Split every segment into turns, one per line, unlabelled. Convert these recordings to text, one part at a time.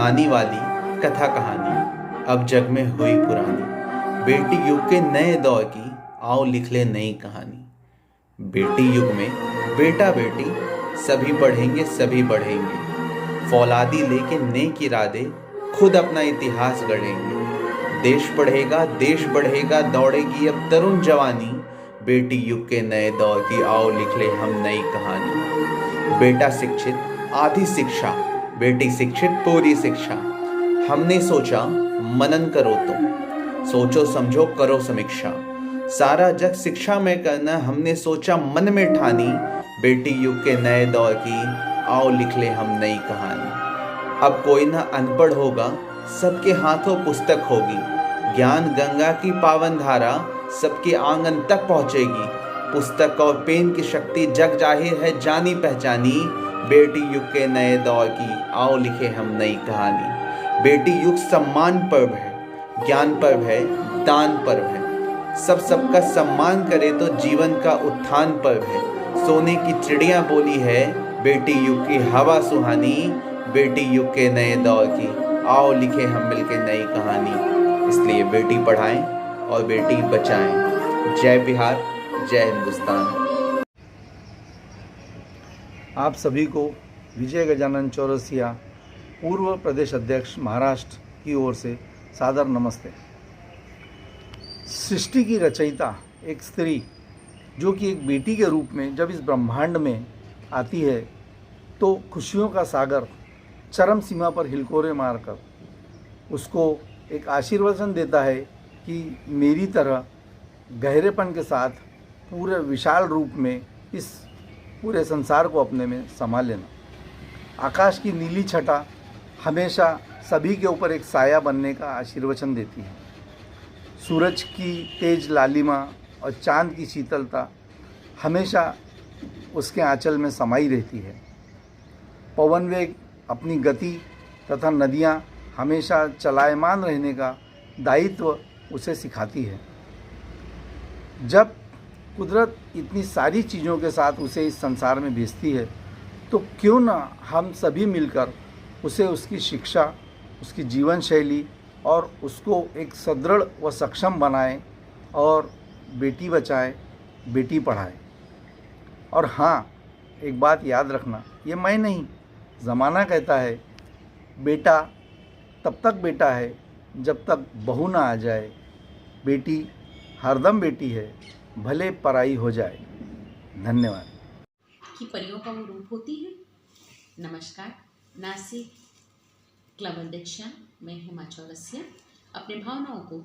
कहानी वाली कथा कहानी अब जग में हुई पुरानी। बेटी युग के नए दौर की आओ लिख ले नई कहानी। बेटी युग में बेटा बेटी सभी पढ़ेंगे सभी बढ़ेंगे। फौलादी लेके नेक इरादे खुद अपना इतिहास गढ़ेंगे। देश पढ़ेगा देश बढ़ेगा दौड़ेगी अब तरुण जवानी। बेटी युग के नए दौर की आओ लिख ले हम नई कहानी। बेटा शिक्षित आधी शिक्षा, बेटी शिक्षित पूरी शिक्षा। हमने सोचा मनन करो तुम, सोचो समझो करो समीक्षा। सारा जग शिक्षा में करना हमने सोचा मन में ठानी। बेटी युग के नए दौर की आओ लिख ले हम नई कहानी। अब कोई ना अनपढ़ होगा, सबके हाथों पुस्तक होगी। ज्ञान गंगा की पावन धारा सबके आंगन तक पहुंचेगी। पुस्तक और पेन की शक्ति जग जाहिर है जानी पहचानी। बेटी युग के नए दौर की आओ लिखे हम नई कहानी। बेटी युग सम्मान पर्व है, ज्ञान पर्व है, दान पर्व है। सबका सम्मान करे तो जीवन का उत्थान पर्व है। सोने की चिड़िया बोली है बेटी युग की हवा सुहानी। बेटी युग के नए दौर की आओ लिखे हम मिलके नई कहानी। इसलिए बेटी पढ़ाएं और बेटी बचाएं। जय बिहार, जय हिंदुस्तान।
आप सभी को विजय गजानन चौरसिया पूर्व प्रदेश अध्यक्ष महाराष्ट्र की ओर से सादर नमस्ते। सृष्टि की रचयिता एक स्त्री जो कि एक बेटी के रूप में जब इस ब्रह्मांड में आती है तो खुशियों का सागर चरम सीमा पर हिलकोरे मारकर उसको एक आशीर्वचन देता है कि मेरी तरह गहरेपन के साथ पूरे विशाल रूप में इस पूरे संसार को अपने में संभाल लेना। आकाश की नीली छटा हमेशा सभी के ऊपर एक साया बनने का आशीर्वचन देती है। सूरज की तेज लालिमा और चांद की शीतलता हमेशा उसके आंचल में समाई रहती है। पवन वेग, अपनी गति तथा नदियाँ हमेशा चलायमान रहने का दायित्व उसे सिखाती है। जब कुदरत इतनी सारी चीज़ों के साथ उसे इस संसार में भेजती है तो क्यों ना हम सभी मिलकर उसे उसकी शिक्षा, उसकी जीवन शैली और उसको एक सुदृढ़ व सक्षम बनाएं और बेटी बचाएं, बेटी पढ़ाएं। और हाँ, एक बात याद रखना, ये मैं नहीं, ज़माना कहता है बेटा तब तक बेटा है जब तक बहू ना आ जाए। बेटी हरदम बेटी है, भले पराई हो जाए। धन्यवाद।
कि परियों का वो रूप होती है। नमस्कार, नासिक क्लब अध्यक्षा मैं हेमा चौरसिया अपने भावनाओं को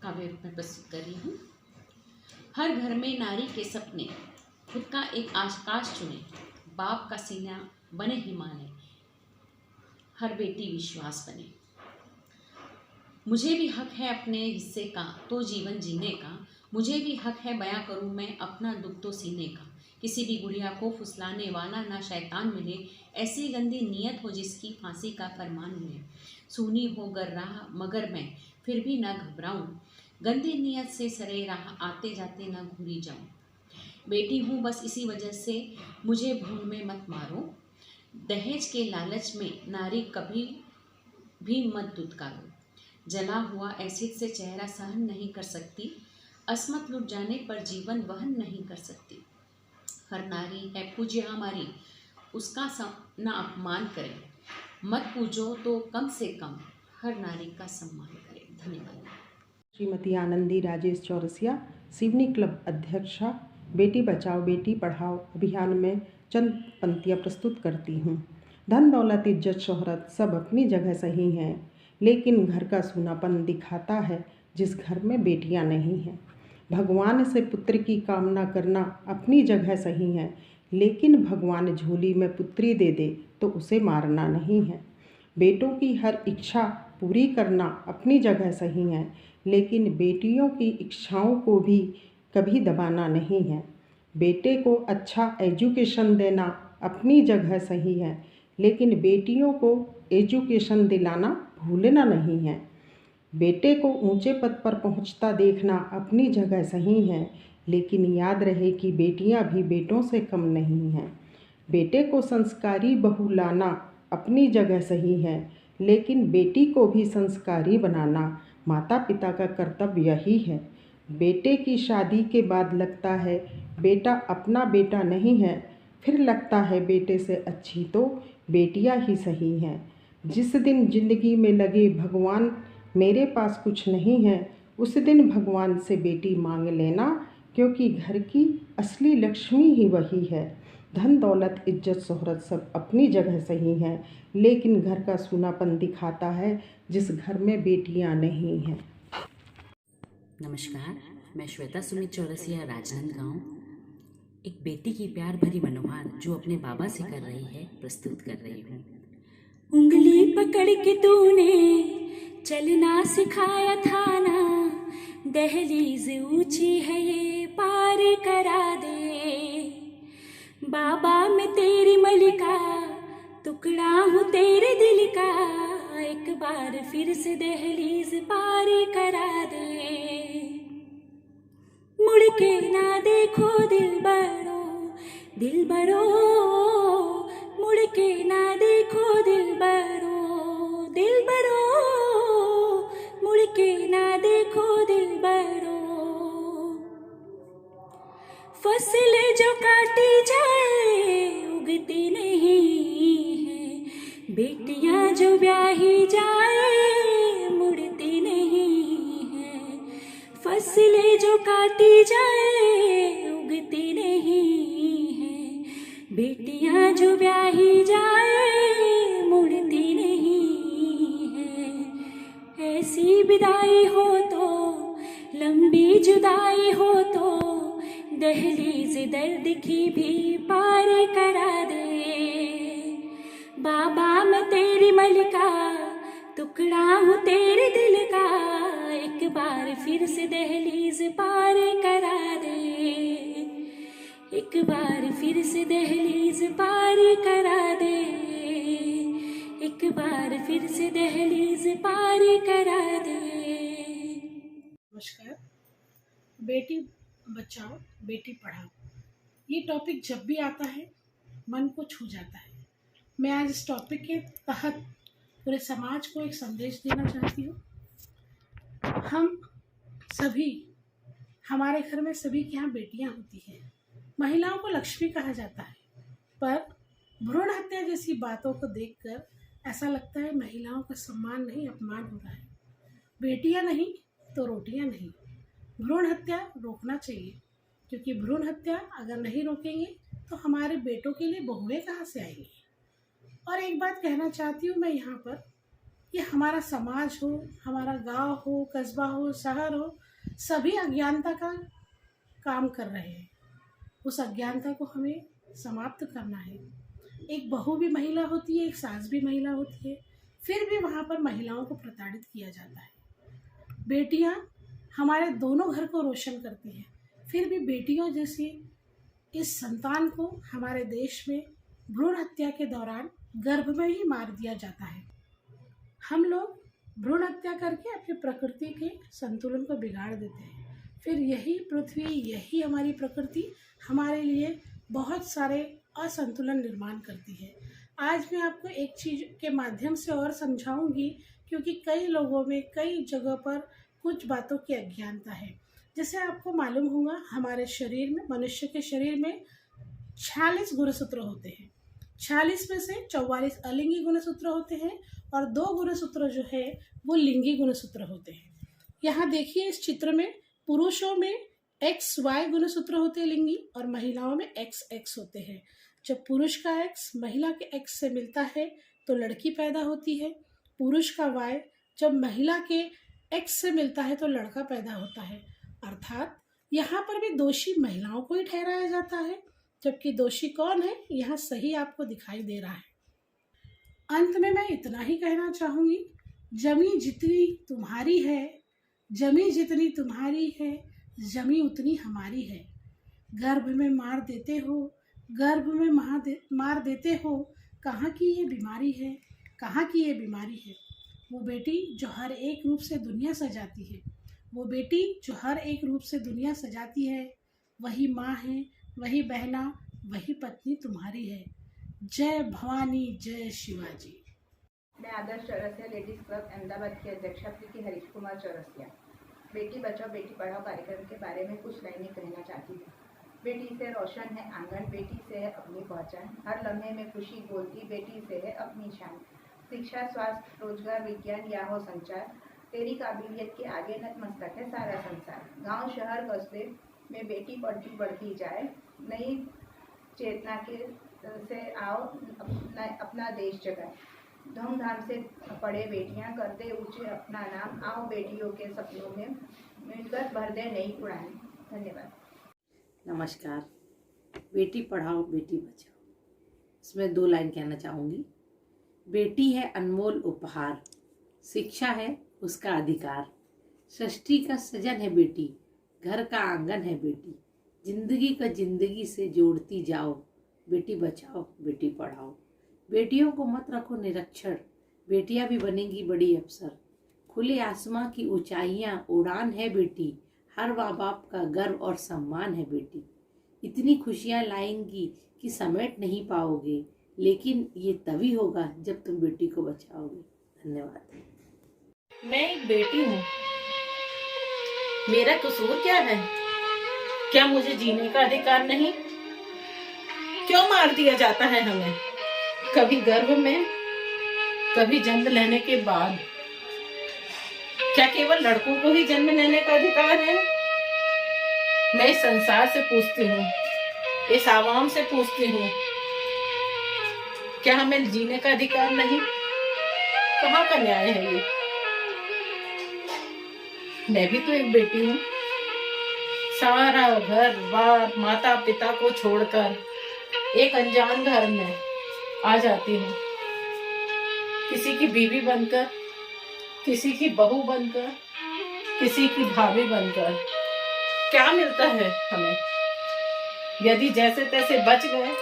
काव्य रूप में प्रस्तुत कर रही हूँ। हर घर में नारी के सपने, खुद का एक आकाश चुने, बाप का सीना बने हिमालय, हर बेटी विश्वास बने। मुझे भी हक है अपने हिस्से का तो जीवन जीने का। मुझे भी हक है बयां करूं मैं अपना दुख तो सीने का। किसी भी गुड़िया को फुसलाने वाला ना शैतान मिले, ऐसी गंदी नीयत हो जिसकी फांसी का फरमान मिले। सूनी हो गर राह मगर मैं फिर भी ना घबराऊं, गंदी नीयत से सरे राह आते जाते ना घूरी जाऊं। बेटी हूँ बस इसी वजह से मुझे भूल में मत मारो, दहेज के लालच में नारी कभी भी मत दुत्कारो। जला हुआ एसिड से चेहरा सहन नहीं कर सकती, अस्मत लुट जाने पर जीवन वहन नहीं कर सकती। हर नारी है पूज्य हमारी, उसका ना अपमान करें। मत पूजो तो कम से कम हर नारी का सम्मान करें। धन्यवाद।
श्रीमती आनंदी राजेश चौरसिया, सिवनी क्लब अध्यक्षा, बेटी बचाओ बेटी पढ़ाओ अभियान में चंद पंक्तियाँ प्रस्तुत करती हूँ। धन दौलत इज्जत शोहरत सब अपनी जगह सही हैं, लेकिन घर का सूनापन दिखाता है जिस घर में बेटियां नहीं हैं। भगवान से पुत्र की कामना करना अपनी जगह सही है, लेकिन भगवान झोली में पुत्री दे दे तो उसे मारना नहीं है। बेटों की हर इच्छा पूरी करना अपनी जगह सही है, लेकिन बेटियों की इच्छाओं को भी कभी दबाना नहीं है। बेटे को अच्छा एजुकेशन देना अपनी जगह सही है, लेकिन बेटियों को एजुकेशन दिलाना भूलना नहीं है। बेटे को ऊंचे पद पर पहुंचता देखना अपनी जगह सही है, लेकिन याद रहे कि बेटियां भी बेटों से कम नहीं हैं। बेटे को संस्कारी बहू लाना अपनी जगह सही है, लेकिन बेटी को भी संस्कारी बनाना माता पिता का कर्तव्य ही है। बेटे की शादी के बाद लगता है बेटा अपना बेटा नहीं है, फिर लगता है बेटे से अच्छी तो बेटियां ही सही हैं। जिस दिन जिंदगी में लगे भगवान मेरे पास कुछ नहीं है, उस दिन भगवान से बेटी मांग लेना, क्योंकि घर की असली लक्ष्मी ही वही है। धन दौलत इज्जत शोहरत सब अपनी जगह सही हैं, लेकिन घर का सूनापन दिखाता है जिस घर में बेटियां नहीं हैं।
नमस्कार, मैं श्वेता सुमित चौरसिया राजनांदगांव एक बेटी की प्यार भरी मनोहार जो अपने बाबा से कर रही है प्रस्तुत कर रही हूँ। उंगली पकड़ के तूने चलना सिखाया था ना, दहलीज ऊंची है ये पार करा दे। बाबा मैं तेरी मलिका, टुकड़ा हूँ तेरे दिल का, एक बार फिर से दहलीज पार करा दे। मुड़ के ना देखो दिलबरो, दिलबरो, मुड़ के ना देखो दिलबरो, दिलबरो, मुड़ के ना देखो दिलबरो। फसल जो काटी जाए उगती नहीं है, बेटियां जो ब्याही जाए मुड़ती नहीं है। फसल जो काटी जाए उगती नहीं है, बेटियां जो ब्याही जाए मुड़ती नहीं है। ऐसी विदाई हो तो, लंबी जुदाई हो तो, दहलीज दर्द की भी पार करा दे। बाबा मैं तेरी मलिका, टुकड़ा हूँ तेरे दिल का, एक बार फिर से दहलीज पार करा दे। एक बार फिर से दहलीज पार करा दे, एक बार फिर से दहलीज पार करा दे।
नमस्कार। बेटी बचाओ बेटी पढ़ाओ, ये टॉपिक जब भी आता है मन को छू जाता है। मैं आज इस टॉपिक के तहत पूरे समाज को एक संदेश देना चाहती हूँ। हम सभी, हमारे घर में सभी के यहाँ बेटियाँ होती हैं। महिलाओं को लक्ष्मी कहा जाता है, पर भ्रूण हत्या जैसी बातों को देखकर ऐसा लगता है महिलाओं का सम्मान नहीं अपमान हो रहा है। बेटियाँ नहीं तो रोटियाँ नहीं। भ्रूण हत्या रोकना चाहिए, क्योंकि भ्रूण हत्या अगर नहीं रोकेंगे तो हमारे बेटों के लिए बहुएं कहाँ से आएंगी। और एक बात कहना चाहती हूँ मैं यहाँ पर, ये हमारा समाज हो, हमारा गांव हो, कस्बा हो, शहर हो, सभी अज्ञानता का काम कर रहे हैं। उस अज्ञानता को हमें समाप्त करना है। एक बहू भी महिला होती है, एक सास भी महिला होती है, फिर भी वहाँ पर महिलाओं को प्रताड़ित किया जाता है। बेटियाँ हमारे दोनों घर को रोशन करती हैं, फिर भी बेटियों जैसी इस संतान को हमारे देश में भ्रूण हत्या के दौरान गर्भ में ही मार दिया जाता है। हम लोग भ्रूण हत्या करके अपनी प्रकृति के संतुलन को बिगाड़ देते हैं। फिर यही पृथ्वी, यही हमारी प्रकृति हमारे लिए बहुत सारे असंतुलन निर्माण करती है। आज मैं आपको एक चीज़ के माध्यम से और समझाऊंगी, क्योंकि कई लोगों में कई जगह पर कुछ बातों की अज्ञानता है। जैसे आपको मालूम होगा, हमारे शरीर में, मनुष्य के शरीर में 46 गुणसूत्र होते हैं। 46 में से 44 अलिंगी गुणसूत्र होते हैं और 2 गुणसूत्र जो है वो लिंगी गुणसूत्र होते हैं। यहाँ देखिए इस चित्र में, पुरुषों में XY गुणसूत्र होते हैं लिंगी, और महिलाओं में XX होते हैं। जब पुरुष का X महिला के X से मिलता है तो लड़की पैदा होती है। पुरुष का Y जब महिला के X से मिलता है तो लड़का पैदा होता है। अर्थात यहाँ पर भी दोषी महिलाओं को ही ठहराया जाता है, जबकि दोषी कौन है यहाँ सही आपको दिखाई दे रहा है। अंत में मैं इतना ही कहना चाहूँगी, जमी जितनी तुम्हारी है, जमी जितनी तुम्हारी है, जमी उतनी हमारी है। गर्भ में मार देते हो, गर्भ में मार देते हो, कहाँ की ये बीमारी है, कहाँ की ये बीमारी है। वो बेटी जो हर एक रूप से दुनिया सजाती है, वो बेटी जो हर एक रूप से दुनिया सजाती है, वही माँ है, वही बहना, वही पत्नी तुम्हारी है। जय भवानी, जय शिवाजी।
मैं आदर्श चौरसिया लेडीज़ क्लब अहमदाबाद की अध्यक्षा प्रीति हरीश कुमार चौरसिया बेटी बचाओ बेटी पढ़ाओ कार्यक्रम के बारे में कुछ लाइनें कहना चाहती हूँ। बेटी से रोशन है आंगन, बेटी से है अपनी पहचान, हर लम्हे में खुशी बोलती, बेटी से है अपनी शान। शिक्षा, स्वास्थ्य, रोजगार, विज्ञान या हो संचार, तेरी काबिलियत के आगे नतमस्तक है सारा संसार। गांव, शहर, कस्बे में बेटी पढ़ती बढ़ती जाए, नई चेतना के से आओ अपना देश जगाए। धूमधाम से पढ़े बेटियां, कर दे ऊंचे अपना नाम, आओ बेटियों के सपनों में मिलकर भर दे नई उड़ान। धन्यवाद।
नमस्कार। बेटी पढ़ाओ बेटी बचाओ, इसमें 2 लाइन कहना चाहूँगी। बेटी है अनमोल उपहार, शिक्षा है उसका अधिकार, सृष्टि का सृजन है बेटी, घर का आंगन है बेटी, जिंदगी का जिंदगी से जोड़ती जाओ, बेटी बचाओ बेटी पढ़ाओ। बेटियों को मत रखो निरक्षर, बेटियां भी बनेंगी बड़ी अफसर। खुले आसमां की ऊंचाइयां उड़ान है बेटी, हर माँ बाप का गर्व और सम्मान है बेटी। इतनी खुशियां लाएंगी कि समेट नहीं पाओगे, लेकिन ये तभी होगा जब तुम बेटी को बचाओगे। धन्यवाद।
मैं एक बेटी हूँ, मेरा कसूर क्या है? क्या मुझे जीने का अधिकार नहीं? क्यों मार दिया जाता है हमें? कभी गर्भ में, कभी जन्म लेने के बाद। क्या केवल लड़कों को ही जन्म लेने का अधिकार है? मैं इस संसार से पूछती हूँ, इस आवाम से पूछती हूँ, क्या हमें जीने का अधिकार नहीं? कहाँ का न्याय है ये? मैं भी तो एक बेटी हूँ। सारा घर बार माता पिता को छोड़कर एक अनजान घर में आ जाती हूँ, किसी की बीवी बनकर, किसी की बहू बनकर, किसी की भाभी बनकर। क्या मिलता है हमें? यदि जैसे तैसे बच गए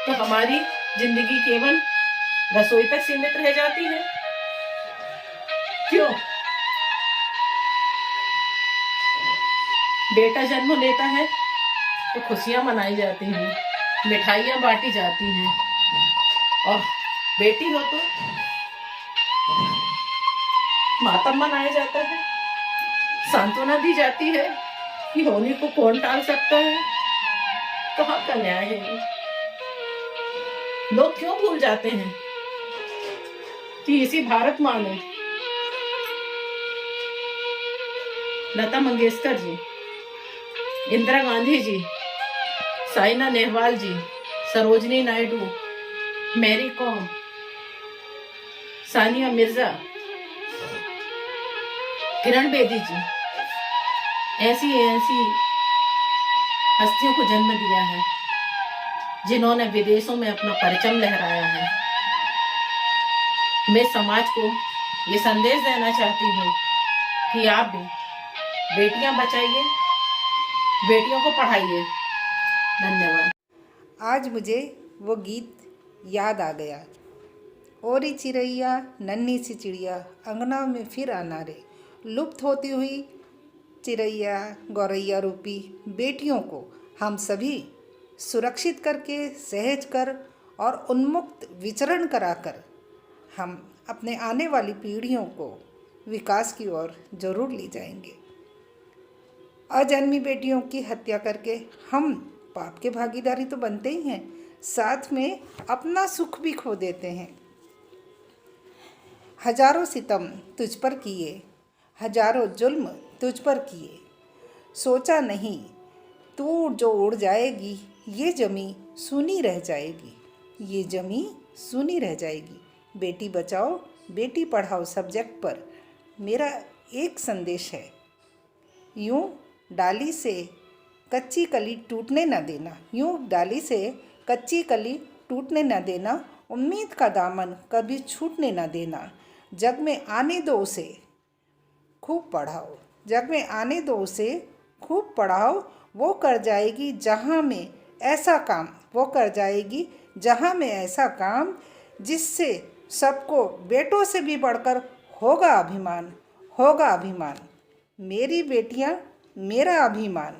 तो हमारी जिंदगी केवल रसोई तक सीमित रह जाती है। क्यों? बेटा जन्म लेता है तो खुशियां मनाई जाती हैं, मिठाइयां बांटी जाती हैं, और बेटी हो तो मातम मनाया जाता है, सांत्वना दी जाती है कि होली को कौन टाल सकता है। कहाँ का न्याय है ये? लोग क्यों भूल जाते हैं कि इसी भारत माँ ने लता मंगेशकर जी, इंदिरा गांधी जी, साइना नेहवाल जी, सरोजनी नायडू, मैरी कॉम, सानिया मिर्जा, किरण बेदी जी, ऐसी हस्तियों को जन्म दिया है जिन्होंने विदेशों में अपना परचम लहराया है। मैं समाज को ये संदेश देना चाहती हूँ कि आप भी बेटियां बचाइए, बेटियों को पढ़ाइए। धन्यवाद।
आज मुझे वो गीत याद आ गया। ओरी चिड़ैया नन्ही सी चिड़िया अंगना में फिर आना रे, लुप्त होती हुई चिड़ैया गौरैया रूपी बेटियों को हम सभी सुरक्षित करके सहज कर और उन्मुक्त विचरण कराकर हम अपने आने वाली पीढ़ियों को विकास की ओर जरूर ले जाएंगे। अजन्मी बेटियों की हत्या करके हम पाप के भागीदारी तो बनते ही हैं, साथ में अपना सुख भी खो देते हैं। हजारों सितम तुझ पर किए, हजारों जुल्म तुझ पर किए, सोचा नहीं तू जो उड़ जाएगी, ये जमी सुनी रह जाएगी, ये जमी सुनी रह जाएगी। बेटी बचाओ बेटी पढ़ाओ सब्जेक्ट पर मेरा एक संदेश है, यूँ डाली से कच्ची कली टूटने न देना, यूँ डाली से कच्ची कली टूटने न देना, उम्मीद का दामन कभी छूटने न देना। जग में आने दो उसे खूब पढ़ाओ, जग में आने दो उसे खूब पढ़ाओ, वो कर जाएगी जहाँ में ऐसा काम, वो कर जाएगी जहाँ में ऐसा काम जिससे सबको बेटों से भी बढ़कर होगा अभिमान, होगा अभिमान। मेरी बेटियाँ मेरा अभिमान।